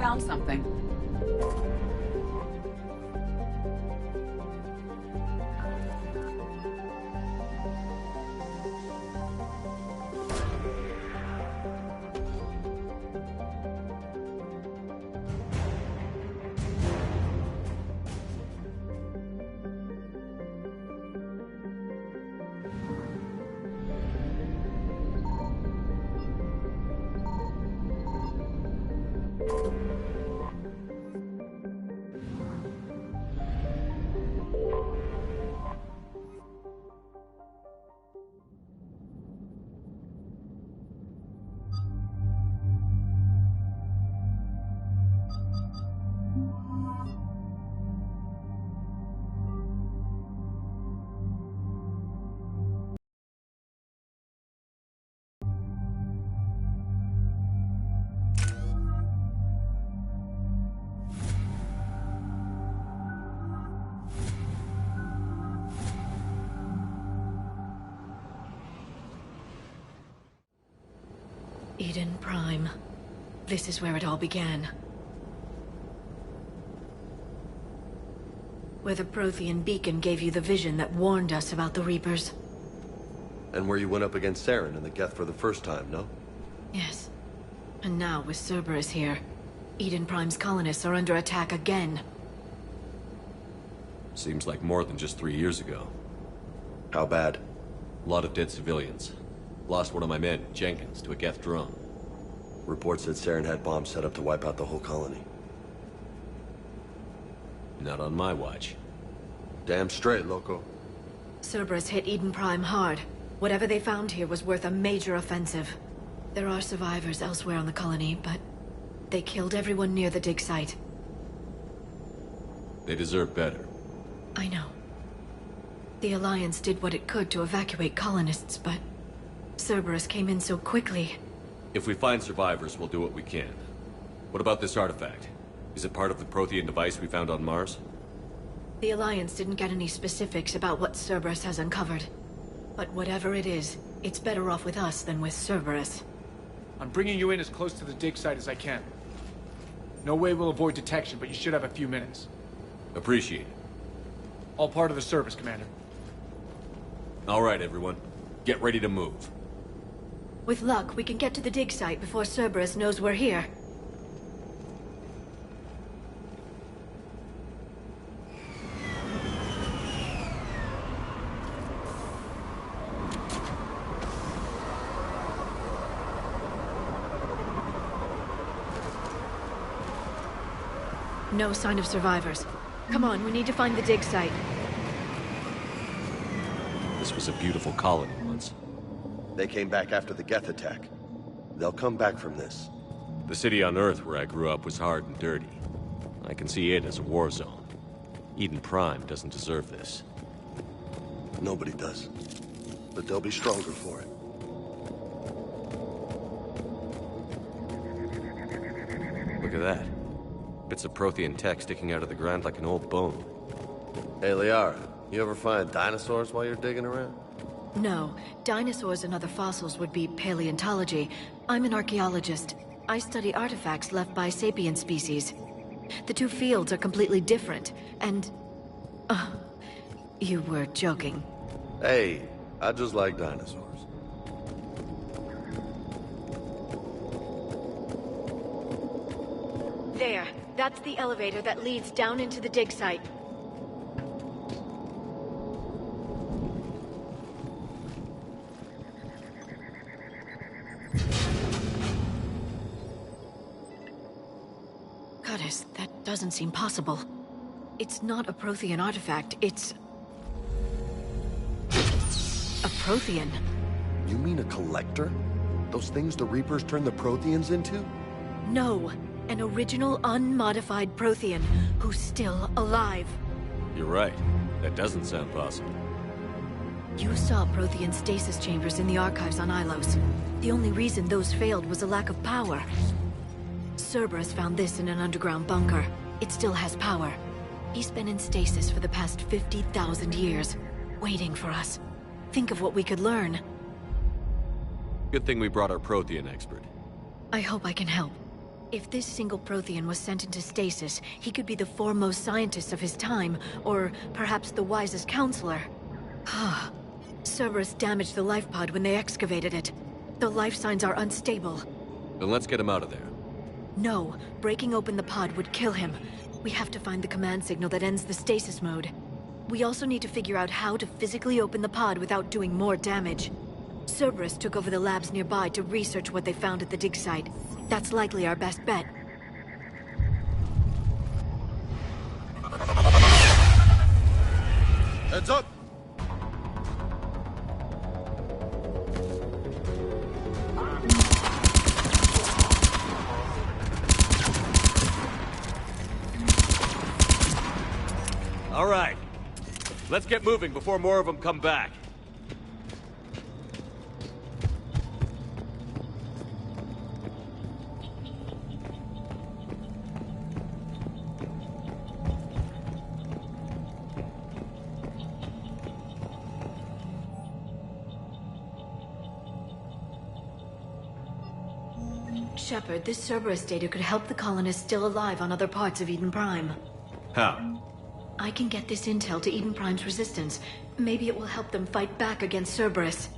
found something. Eden Prime. This is where it all began. Where the Prothean beacon gave you the vision that warned us about the Reapers. And where you went up against Saren and the Geth for the first time, no? Yes. And now, with Cerberus here, Eden Prime's colonists are under attack again. Seems like more than just 3 years ago. How bad? A lot of dead civilians. Lost one of my men, Jenkins, to a Geth drone. Reports said Saren had bombs set up to wipe out the whole colony. Not on my watch. Damn straight, loco. Cerberus hit Eden Prime hard. Whatever they found here was worth a major offensive. There are survivors elsewhere on the colony, but they killed everyone near the dig site. They deserve better. I know. The Alliance did what it could to evacuate colonists, but Cerberus came in so quickly. If we find survivors, we'll do what we can. What about this artifact? Is it part of the Prothean device we found on Mars? The Alliance didn't get any specifics about what Cerberus has uncovered. But whatever it is, it's better off with us than with Cerberus. I'm bringing you in as close to the dig site as I can. No way we'll avoid detection, but you should have a few minutes. Appreciate it. All part of the service, Commander. All right, everyone. Get ready to move. With luck, we can get to the dig site before Cerberus knows we're here. No sign of survivors. Come on, we need to find the dig site. This was a beautiful colony once. They came back after the Geth attack. They'll come back from this. The city on Earth where I grew up was hard and dirty. I can see it as a war zone. Eden Prime doesn't deserve this. Nobody does. But they'll be stronger for it. Look at that. Bits of Prothean tech sticking out of the ground like an old bone. Hey, Liara, you ever find dinosaurs while you're digging around? No. Dinosaurs and other fossils would be paleontology. I'm an archaeologist. I study artifacts left by sapient species. The two fields are completely different, and... you were joking. Hey, I just like dinosaurs. There. That's the elevator that leads down into the dig site. Goddess, that doesn't seem possible. It's not a Prothean artifact, it's... a Prothean. You mean a collector? Those things the Reapers turned the Protheans into? No, an original unmodified Prothean who's still alive. You're right. That doesn't sound possible. You saw Prothean stasis chambers in the archives on Ilos. The only reason those failed was a lack of power. Cerberus found this in an underground bunker. It still has power. He's been in stasis for the past 50,000 years, waiting for us. Think of what we could learn. Good thing we brought our Prothean expert. I hope I can help. If this single Prothean was sent into stasis, he could be the foremost scientist of his time, or perhaps the wisest counselor. Cerberus damaged the life pod when they excavated it. The life signs are unstable. Then let's get him out of there. No, breaking open the pod would kill him. We have to find the command signal that ends the stasis mode. We also need to figure out how to physically open the pod without doing more damage. Cerberus took over the labs nearby to research what they found at the dig site. That's likely our best bet. Heads up! All right. Let's get moving before more of them come back. Shepard, this Cerberus data could help the colonists still alive on other parts of Eden Prime. How? I can get this intel to Eden Prime's resistance. Maybe it will help them fight back against Cerberus.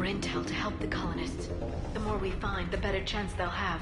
Intel to help the colonists. The more we find, the better chance they'll have.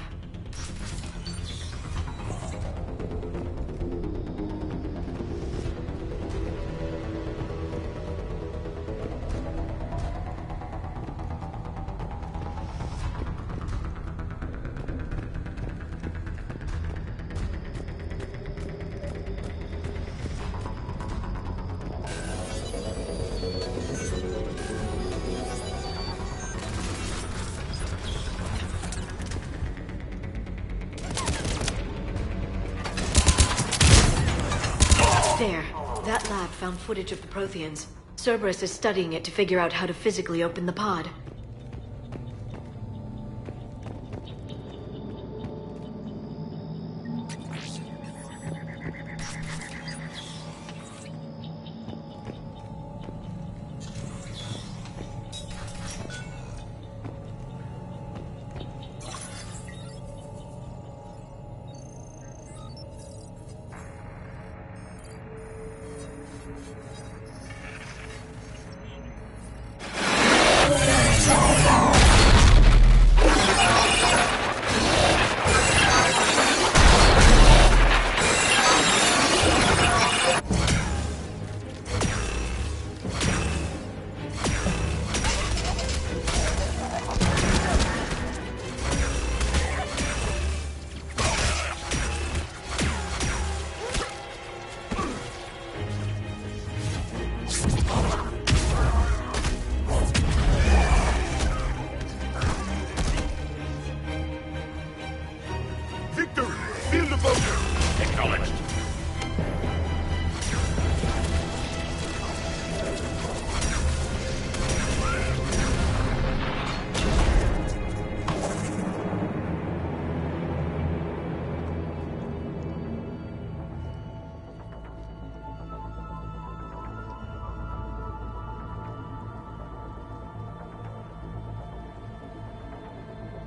There. That lab found footage of the Protheans. Cerberus is studying it to figure out how to physically open the pod.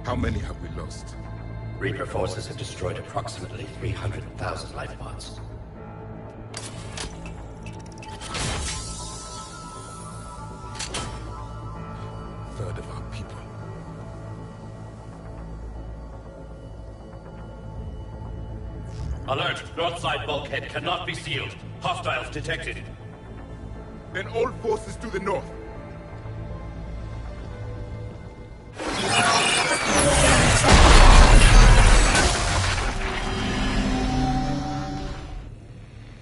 How many have we lost? Reaper forces have destroyed approximately 300,000 life pods. Alert! North side bulkhead cannot be sealed. Hostiles detected. Then all forces to the north.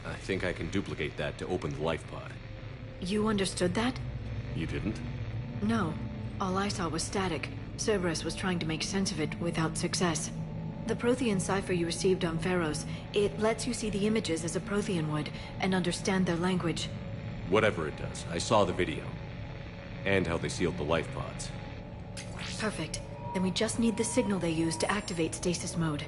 I think I can duplicate that to open the life pod. You understood that? You didn't? No. All I saw was static. Cerberus was trying to make sense of it without success. The Prothean cipher you received on Pharaohs, it lets you see the images as a Prothean would, and understand their language. Whatever it does, I saw the video. And how they sealed the life pods. Perfect. Then we just need the signal they used to activate stasis mode.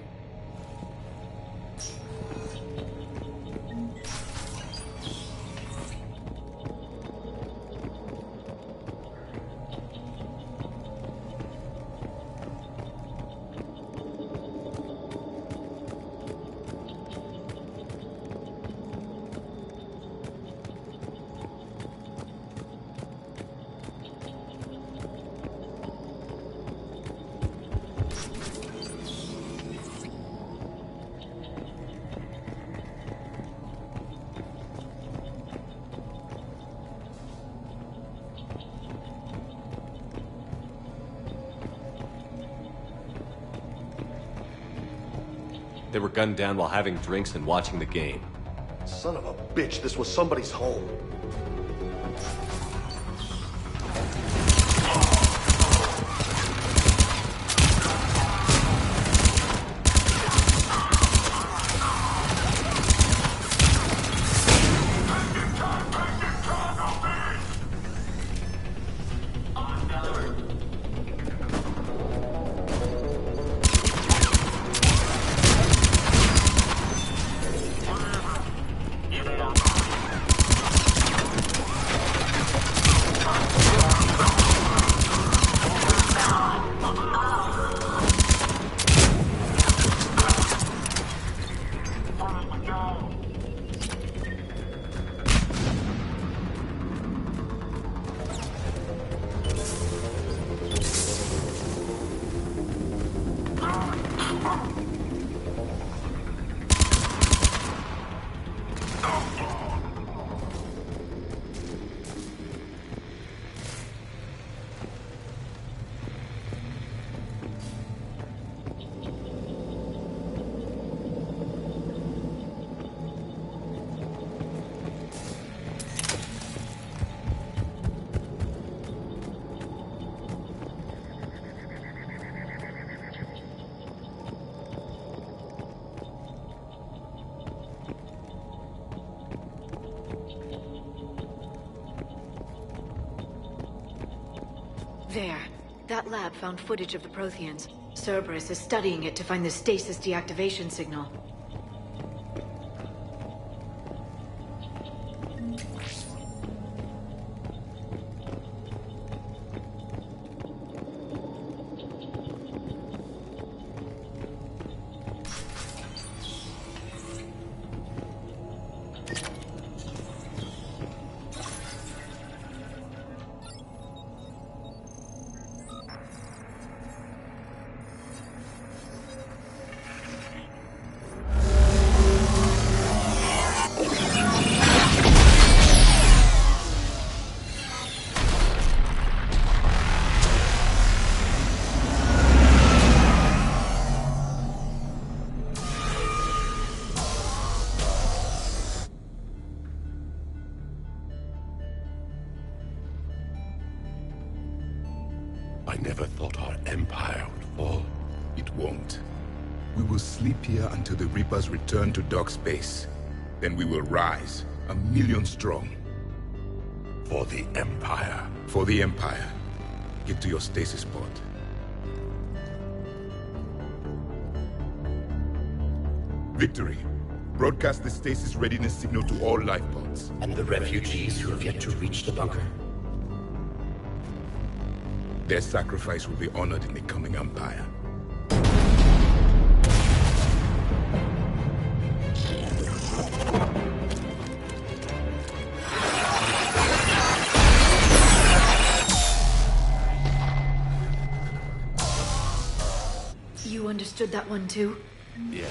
They were gunned down while having drinks and watching the game. Son of a bitch, this was somebody's home. There. That lab found footage of the Protheans. Cerberus is studying it to find the stasis deactivation signal. I never thought our empire would fall. It won't. We will sleep here until the Reapers return to dock space. Then we will rise, 1,000,000 strong. For the Empire. For the Empire. Get to your stasis pod. Victory. Broadcast the stasis readiness signal to all life pods. And the refugees who have yet to reach the bunker. Their sacrifice will be honored in the coming Empire. You understood that one too? Yeah.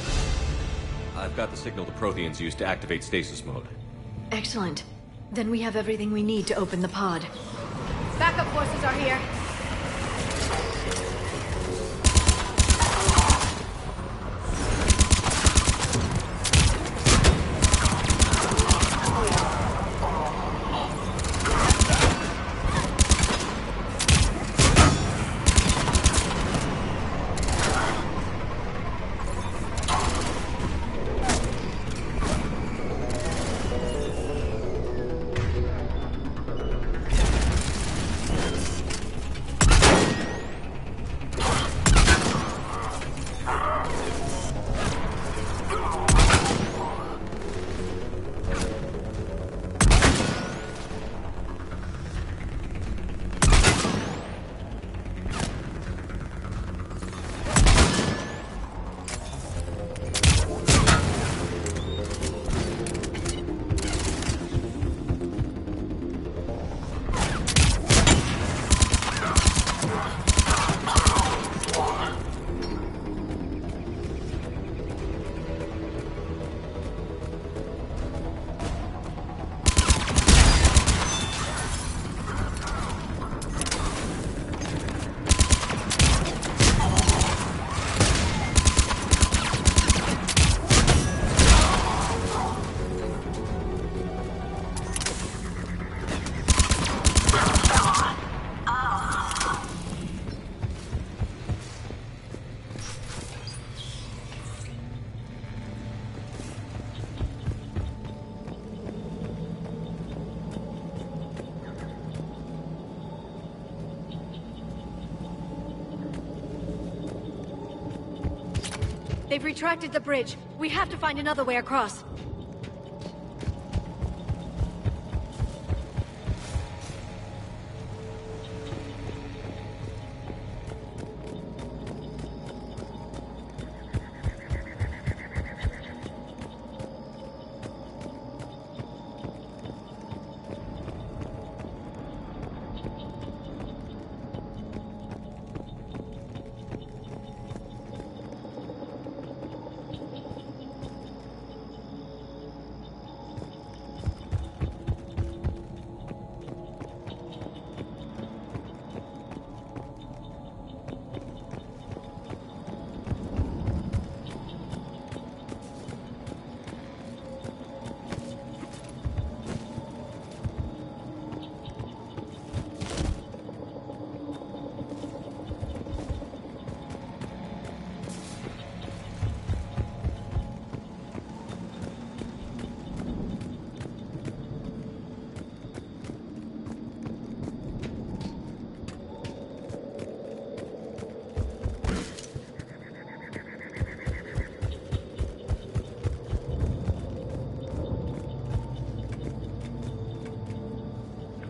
I've got the signal the Protheans used to activate stasis mode. Excellent. Then we have everything we need to open the pod. Backup forces are here. They've retracted the bridge. We have to find another way across.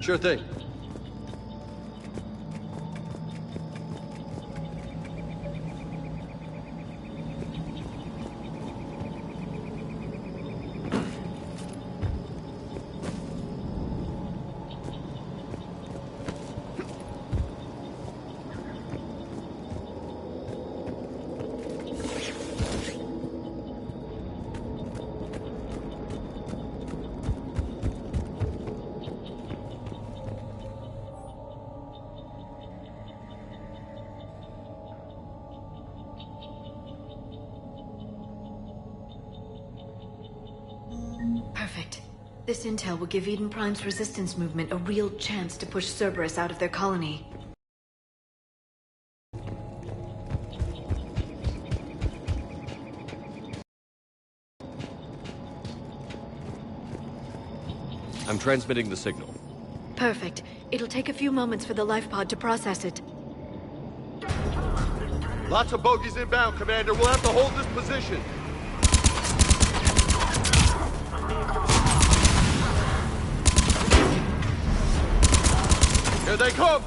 Sure thing. Perfect. This intel will give Eden Prime's resistance movement a real chance to push Cerberus out of their colony. I'm transmitting the signal. Perfect. It'll take a few moments for the life pod to process it. Lots of bogies inbound, Commander. We'll have to hold this position. Here they come!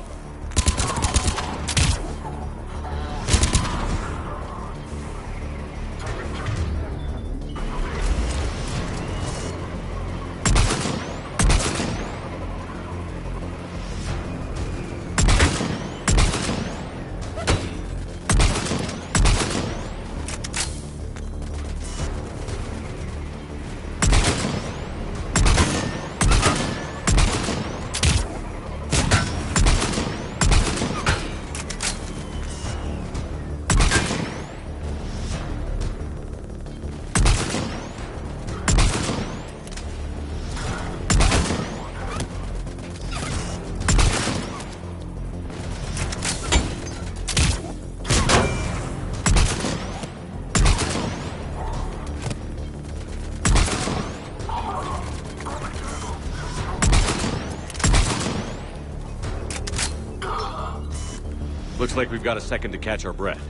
Looks like we've got a second to catch our breath.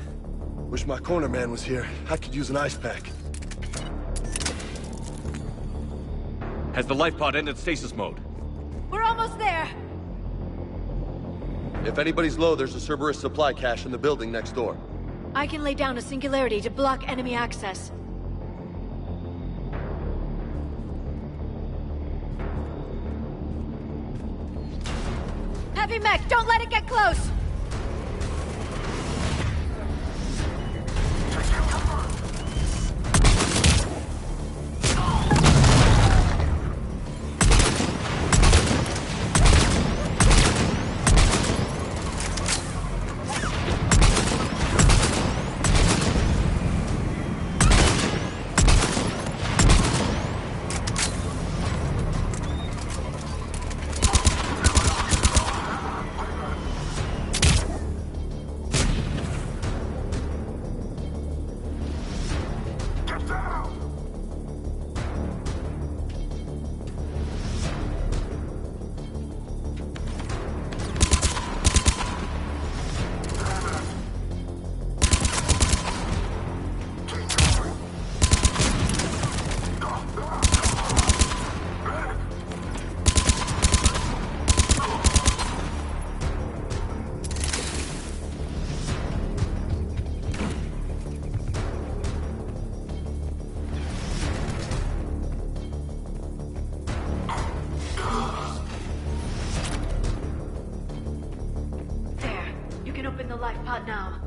Wish my corner man was here. I could use an ice pack. Has the life pod ended stasis mode? We're almost there! If anybody's low, there's a Cerberus supply cache in the building next door. I can lay down a singularity to block enemy access. Heavy mech, don't let it get close! Open the life pod now.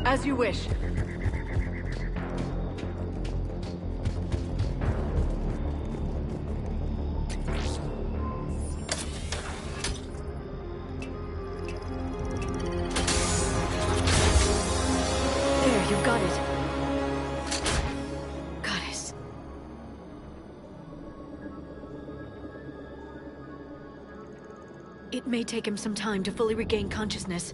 As you wish. There, you've got it. It may take him some time to fully regain consciousness.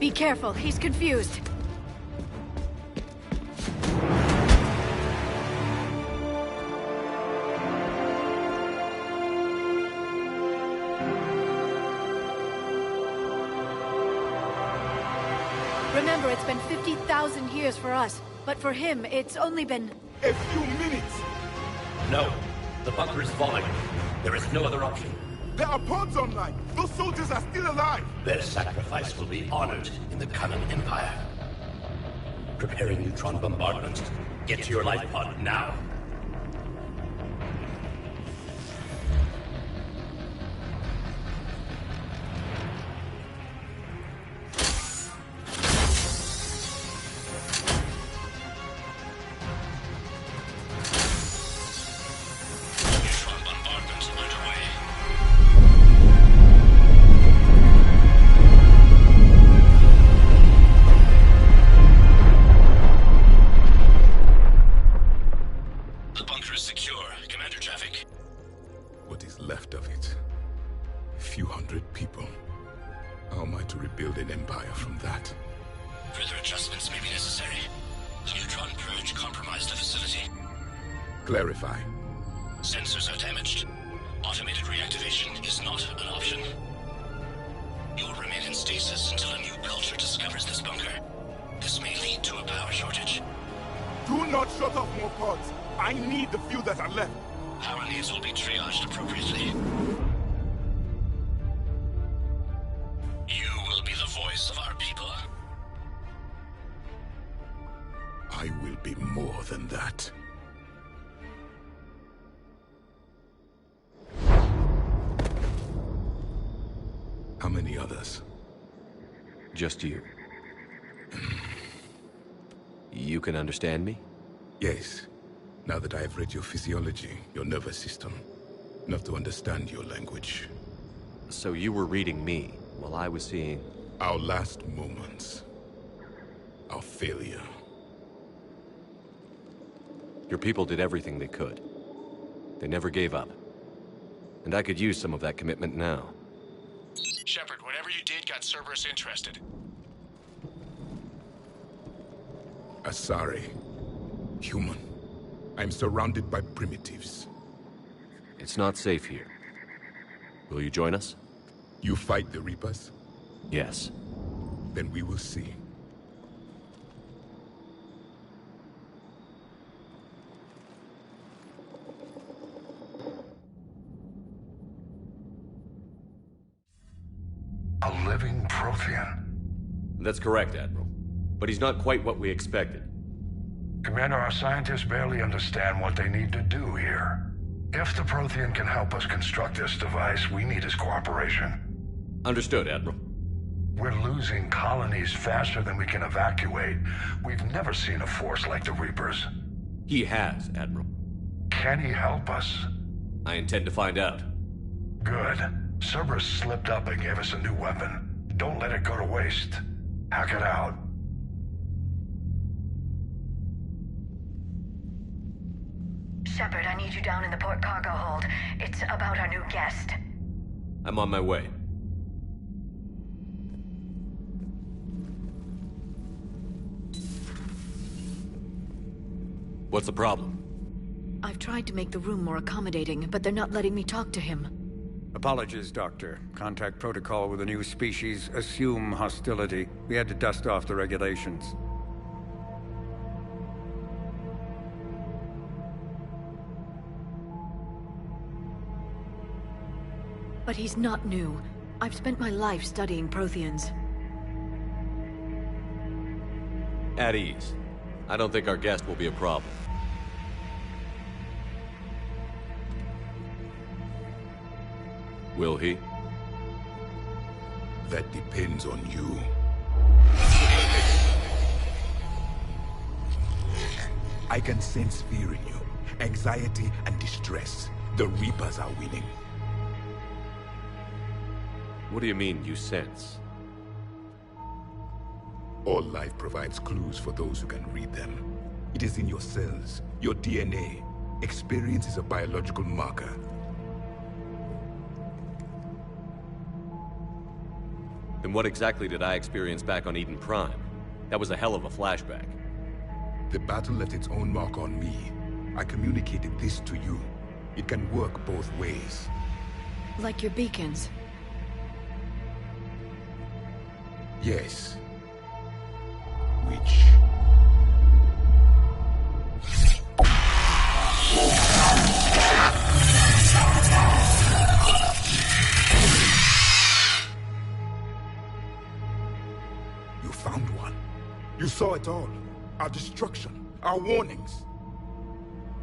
Be careful, he's confused. Remember, it's been 50,000 years for us, but for him, it's only been... a few minutes! No, the bunker is falling. There is no other option. There are pods online! Those soldiers are still alive! Their sacrifice will be honored in the coming Empire. Preparing neutron bombardment. Get to your life pod now. Left of it. A few hundred people. How am I to rebuild an empire from that? Further adjustments may be necessary. The neutron purge compromised the facility. Clarify. Sensors are damaged. Automated reactivation is not an option. You will remain in stasis until a new culture discovers this bunker. This may lead to a power shortage. Do not shut off more pods. I need the few that are left. Power needs will be triaged appropriately. You will be the voice of our people. I will be more than that. How many others? Just you. You can understand me? Yes. Now that I've read your physiology, your nervous system, enough to understand your language. So you were reading me, while I was seeing... Our last moments. Our failure. Your people did everything they could. They never gave up. And I could use some of that commitment now. Shepard, whatever you did got Cerberus interested. Asari. Human. I'm surrounded by primitives. It's not safe here. Will you join us? You fight the Reapers? Yes. Then we will see. A living Prothean. That's correct, Admiral. But he's not quite what we expected. Commander, our scientists barely understand what they need to do here. If the Prothean can help us construct this device, we need his cooperation. Understood, Admiral. We're losing colonies faster than we can evacuate. We've never seen a force like the Reapers. He has, Admiral. Can he help us? I intend to find out. Good. Cerberus slipped up and gave us a new weapon. Don't let it go to waste. Hack it out. Shepard, I need you down in the port cargo hold. It's about our new guest. I'm on my way. What's the problem? I've tried to make the room more accommodating, but they're not letting me talk to him. Apologies, Doctor. Contact protocol with a new species. Assume hostility. We had to dust off the regulations. But he's not new. I've spent my life studying Protheans. At ease. I don't think our guest will be a problem. Will he? That depends on you. I can sense fear in you. Anxiety and distress. The Reapers are winning. What do you mean, you sense? All life provides clues for those who can read them. It is in your cells, your DNA. Experience is a biological marker. Then what exactly did I experience back on Eden Prime? That was a hell of a flashback. The battle left its own mark on me. I communicated this to you. It can work both ways. Like your beacons. Yes. Which... You found one. You saw it all. Our destruction, our warnings.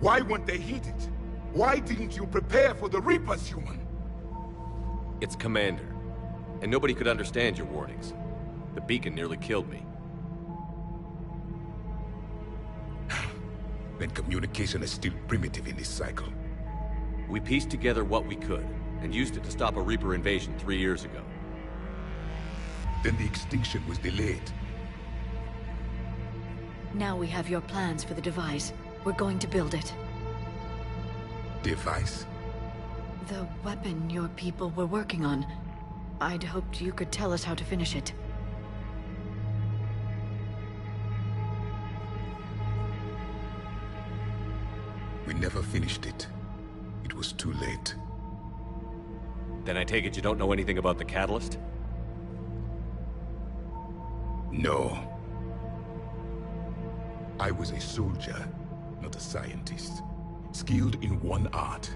Why weren't they heeded? Why didn't you prepare for the Reapers, human? It's Commander. And nobody could understand your warnings. The beacon nearly killed me. Then communication is still primitive in this cycle. We pieced together what we could, and used it to stop a Reaper invasion 3 years ago. Then the extinction was delayed. Now we have your plans for the device. We're going to build it. Device? The weapon your people were working on. I'd hoped you could tell us how to finish it. We never finished it. It was too late. Then I take it you don't know anything about the catalyst? No. I was a soldier, not a scientist. Skilled in one art,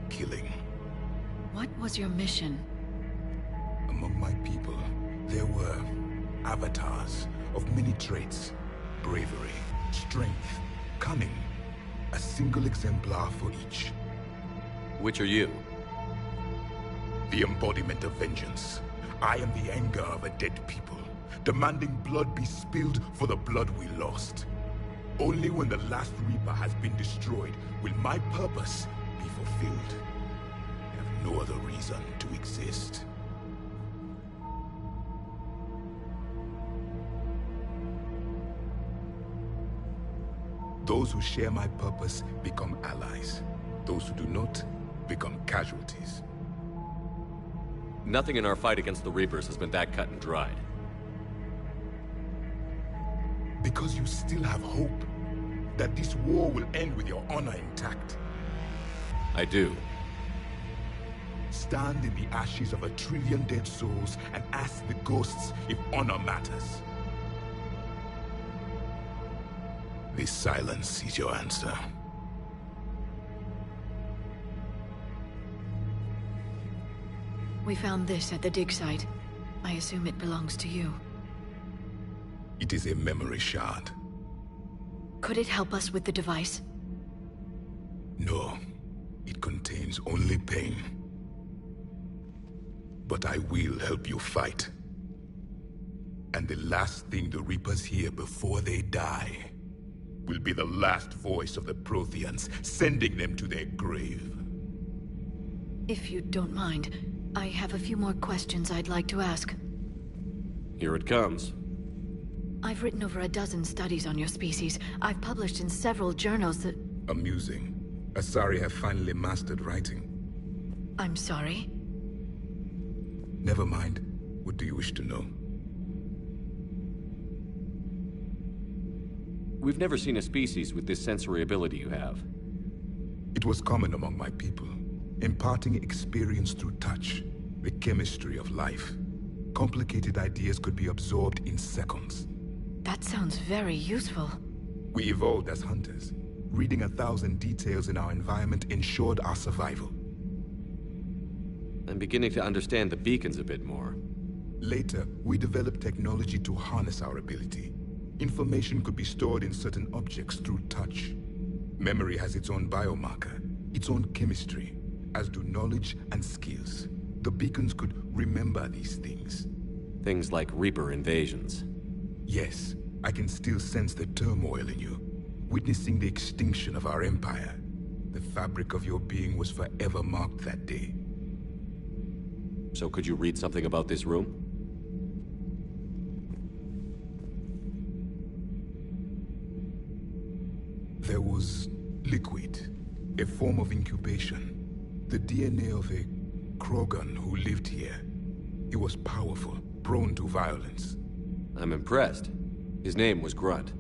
killing. What was your mission? Among my people, there were avatars of many traits. Bravery, strength, cunning. A single exemplar for each. Which are you? The embodiment of vengeance. I am the anger of a dead people, demanding blood be spilled for the blood we lost. Only when the last Reaper has been destroyed will my purpose be fulfilled. I have no other reason to exist. Those who share my purpose become allies. Those who do not become casualties. Nothing in our fight against the Reapers has been that cut and dried. Because you still have hope that this war will end with your honor intact. I do. Stand in the ashes of 1 trillion dead souls and ask the ghosts if honor matters. This silence is your answer. We found this at the dig site. I assume it belongs to you. It is a memory shard. Could it help us with the device? No, it contains only pain. But I will help you fight. And the last thing the Reapers hear before they die will be the last voice of the Protheans, sending them to their grave. If you don't mind, I have a few more questions I'd like to ask. Here it comes. I've written over a dozen studies on your species. I've published in several journals that... Amusing. Asari have finally mastered writing. I'm sorry? Never mind. What do you wish to know? We've never seen a species with this sensory ability you have. It was common among my people, imparting experience through touch, the chemistry of life. Complicated ideas could be absorbed in seconds. That sounds very useful. We evolved as hunters. Reading 1,000 details in our environment ensured our survival. I'm beginning to understand the beacons a bit more. Later, we developed technology to harness our ability. Information could be stored in certain objects through touch. Memory has its own biomarker, its own chemistry, as do knowledge and skills. The beacons could remember these things. Things like Reaper invasions. Yes, I can still sense the turmoil in you, witnessing the extinction of our empire. The fabric of your being was forever marked that day. So could you read something about this room? There was liquid, a form of incubation. The DNA of a Krogan who lived here. He was powerful, prone to violence. I'm impressed. His name was Grunt.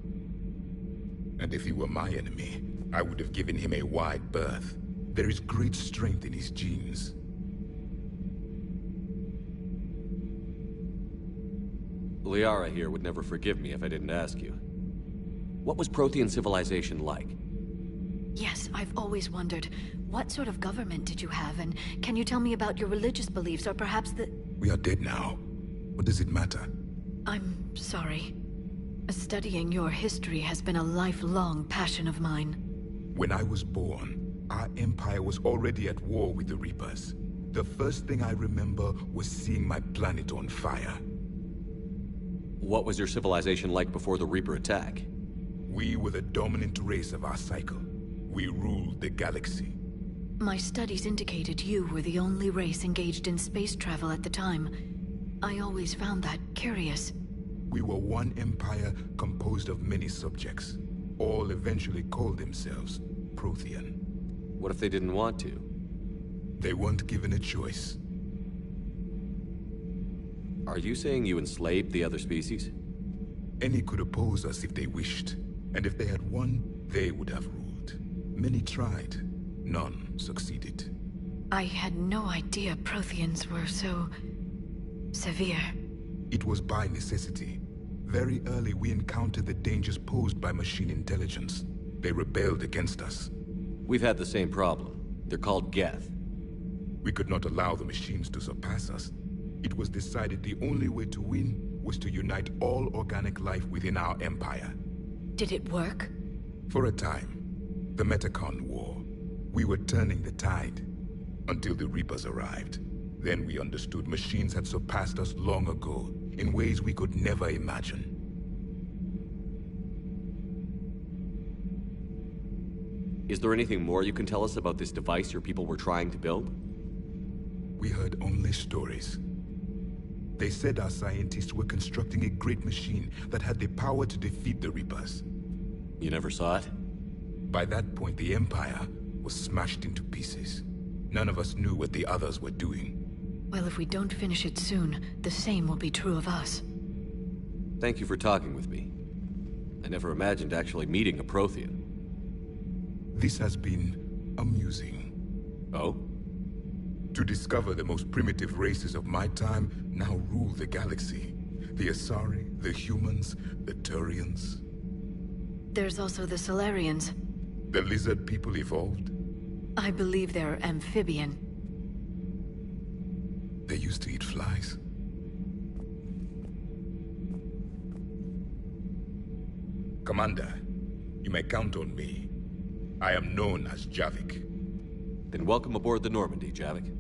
And if he were my enemy, I would have given him a wide berth. There is great strength in his genes. Liara here would never forgive me if I didn't ask you. What was Prothean civilization like? Yes, I've always wondered, what sort of government did you have, and can you tell me about your religious beliefs, or perhaps the... We are dead now. What does it matter? I'm sorry. Studying your history has been a lifelong passion of mine. When I was born, our empire was already at war with the Reapers. The first thing I remember was seeing my planet on fire. What was your civilization like before the Reaper attack? We were the dominant race of our cycle. We ruled the galaxy. My studies indicated you were the only race engaged in space travel at the time. I always found that curious. We were one empire composed of many subjects. All eventually called themselves Prothean. What if they didn't want to? They weren't given a choice. Are you saying you enslaved the other species? Any could oppose us if they wished. And if they had won, they would have ruled. Many tried. None succeeded. I had no idea Protheans were so... severe. It was by necessity. Very early we encountered the dangers posed by machine intelligence. They rebelled against us. We've had the same problem. They're called Geth. We could not allow the machines to surpass us. It was decided the only way to win was to unite all organic life within our empire. Did it work? For a time. The Metacon War. We were turning the tide. Until the Reapers arrived. Then we understood machines had surpassed us long ago, in ways we could never imagine. Is there anything more you can tell us about this device your people were trying to build? We heard only stories. They said our scientists were constructing a great machine that had the power to defeat the Reapers. You never saw it? By that point, the Empire was smashed into pieces. None of us knew what the others were doing. Well, if we don't finish it soon, the same will be true of us. Thank you for talking with me. I never imagined actually meeting a Prothean. This has been amusing. Oh? To discover the most primitive races of my time now rule the galaxy. The Asari, the humans, the Turians. There's also the Solarians. The lizard people evolved. I believe they're amphibian. They used to eat flies. Commander, you may count on me. I am known as Javik. Then welcome aboard the Normandy, Javik.